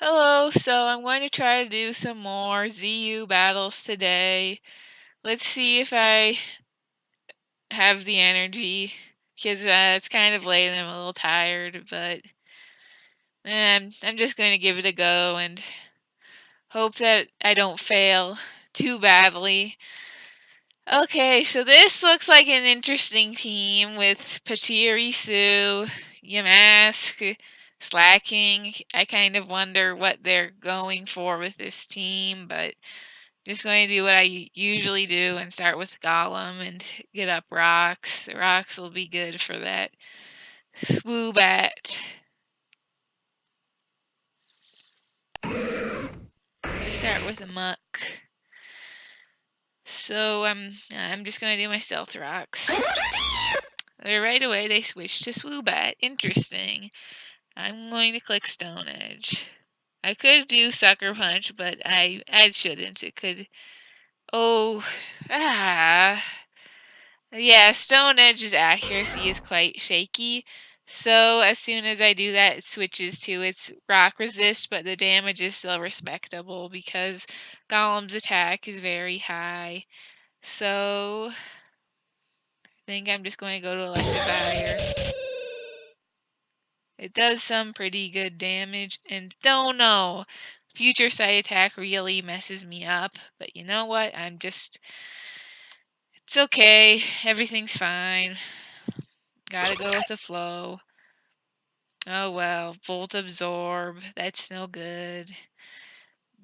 Hello, so I'm going to try to do some more ZU battles today. Let's see if I have the energy, because it's kind of late and I'm a little tired, but I'm just going to give it a go and hope that I don't fail too badly. Okay, so this looks like an interesting team with Pachirisu, Yamask, Slacking. I kind of wonder what they're going for with this team, but just going to do what I usually do and start with Golem and get up rocks. The rocks will be good for that Swoobat. Just start with a muck. So I'm just going to do my stealth rocks. Right away they switched to Swoobat. Interesting. I'm going to click Stone Edge. I could do Sucker Punch, but I shouldn't. It could. Oh, yeah, Stone Edge's accuracy is quite shaky. So as soon as I do that, it switches to its rock resist, but the damage is still respectable because Golem's attack is very high. So I think I'm just going to go to Electivire. It does some pretty good damage, and don't know. Future Sight attack really messes me up, but you know what? It's okay. Everything's fine. Gotta go with the flow. Oh well, Volt Absorb. That's no good.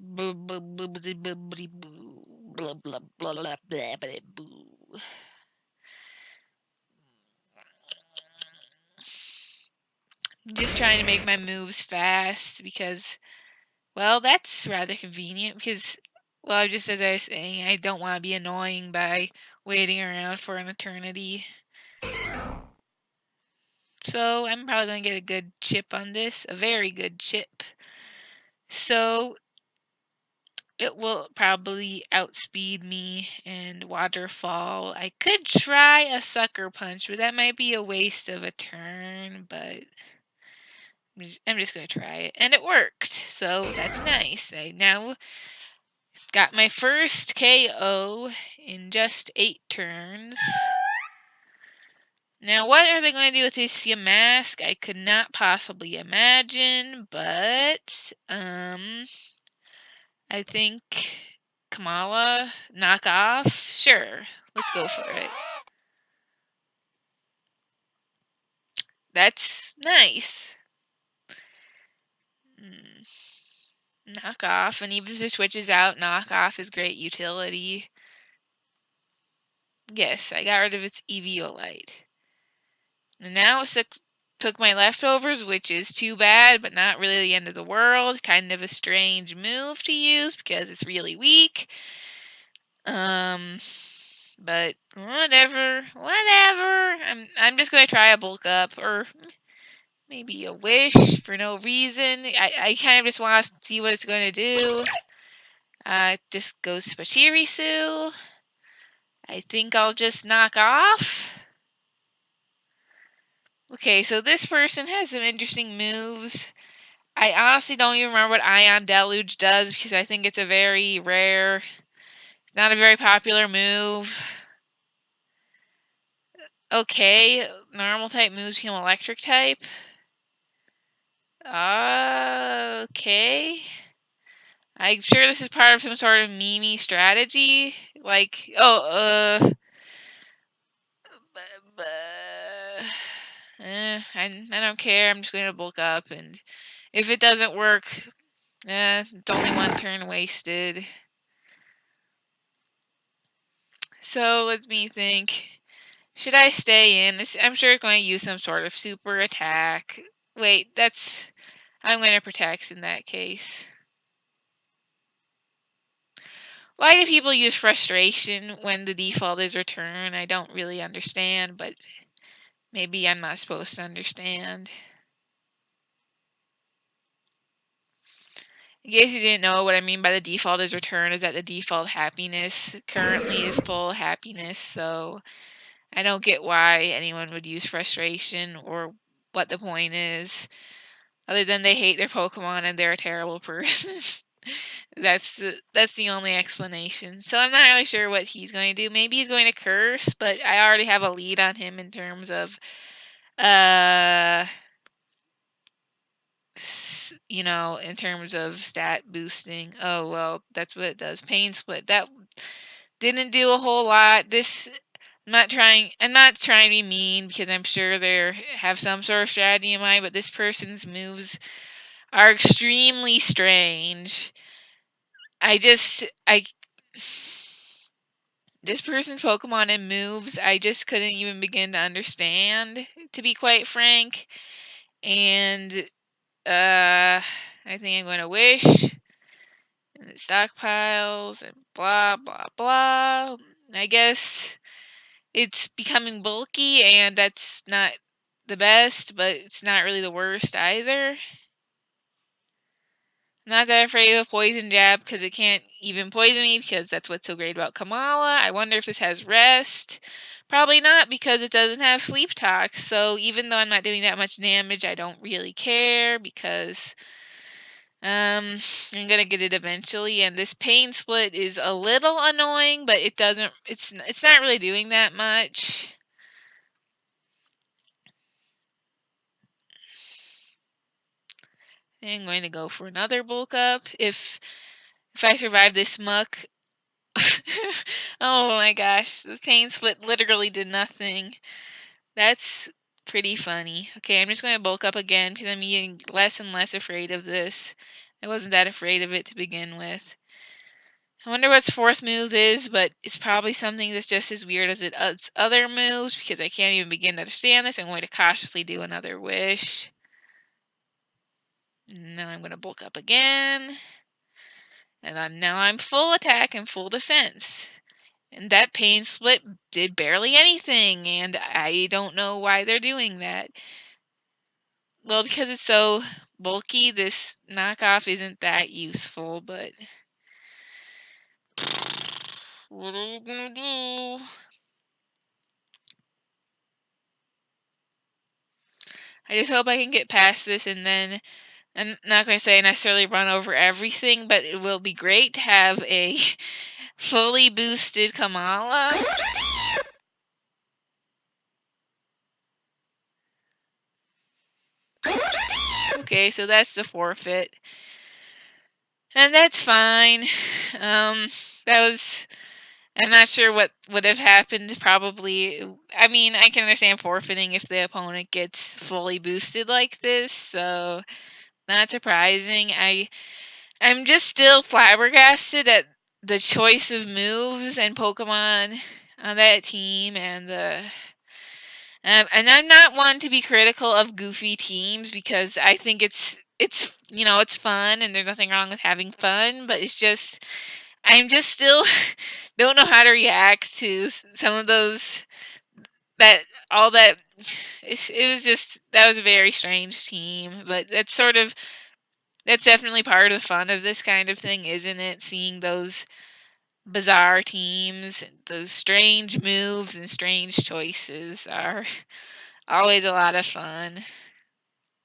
Blah blah blah blah blah blah blah blah blah blah boo. I'm just trying to make my moves fast because, well, that's rather convenient because, well, just as I was saying, I don't want to be annoying by waiting around for an eternity. So I'm probably going to get a good chip on this, a very good chip. So it will probably outspeed me and waterfall. I could try a sucker punch, but that might be a waste of a turn, but I'm just going to try it. And it worked, so that's nice. I now got my first KO in just 8 turns. Now, what are they going to do with this Yamask? I could not possibly imagine, but I think Kamala knockoff. Sure, let's go for it. That's nice. Knockoff, and even if it switches out, knockoff is great utility. Yes, I got rid of its Eviolite. And now it took my leftovers, which is too bad, but not really the end of the world. Kind of a strange move to use because it's really weak. But whatever. I'm just gonna try a bulk up, or maybe a wish for no reason. I kind of just want to see what it's going to do. It just goes to Pachirisu. I think I'll just knock off. Okay, so this person has some interesting moves. I honestly don't even remember what Ion Deluge does because I think it's a very rare, it's not a very popular move. Okay, normal type moves become electric type. Okay. I'm sure this is part of some sort of Mimi strategy. Like, I don't care. I'm just going to bulk up, and if it doesn't work, it's only 1 turn wasted. So let me think. Should I stay in? I'm sure it's going to use some sort of super attack. Wait, I'm going to protect in that case. Why do people use frustration when the default is return? I don't really understand, but maybe I'm not supposed to understand. In case you didn't know, what I mean by the default is return is that the default happiness currently is full happiness, so I don't get why anyone would use frustration or what the point is. other than they hate their Pokemon and they're a terrible person. That's the only explanation. So I'm not really sure what he's going to do. Maybe he's going to curse, but I already have a lead on him in terms of uh in terms of stat boosting. Oh well, that's what it does. Pain split. That didn't do a whole lot. I'm not trying to be mean because I'm sure they have some sort of strategy in mind, but this person's moves are extremely strange. I this person's Pokemon and moves I just couldn't even begin to understand, to be quite frank. And I think I'm going to wish, and it stockpiles and blah blah blah. I guess it's becoming bulky, and that's not the best, but it's not really the worst either. Not that afraid of a poison jab because it can't even poison me, because that's what's so great about Kamala. I wonder if this has rest. Probably not, because it doesn't have sleep talk. So even though I'm not doing that much damage, I don't really care, because I'm gonna get it eventually. And this pain split is a little annoying, but it's not really doing that much. I'm going to go for another bulk up. If I survive this muck. Oh my gosh, the pain split literally did nothing. That's pretty funny. Okay, I'm just going to bulk up again because I'm getting less and less afraid of this. I wasn't that afraid of it to begin with. I wonder what its fourth move is, but it's probably something that's just as weird as its other moves, because I can't even begin to understand this. I'm going to cautiously do another wish. Now I'm going to bulk up again. And now I'm full attack and full defense. And that pain split did barely anything, and I don't know why they're doing that. Well, because it's so bulky, this knockoff isn't that useful, but what are you gonna do? I just hope I can get past this, and then I'm not going to say necessarily run over everything, but it will be great to have a fully boosted Kamala. Okay, so that's the forfeit. And that's fine. That was... I'm not sure what would have happened. Probably, I mean, I can understand forfeiting if the opponent gets fully boosted like this, so not surprising. I'm just still flabbergasted at the choice of moves and Pokemon on that team, and I'm not one to be critical of goofy teams, because I think it's fun and there's nothing wrong with having fun, but I'm just still don't know how to react to some of those that all that it was just that was a very strange team, but that's definitely part of the fun of this kind of thing, isn't it? Seeing those bizarre teams, those strange moves and strange choices are always a lot of fun.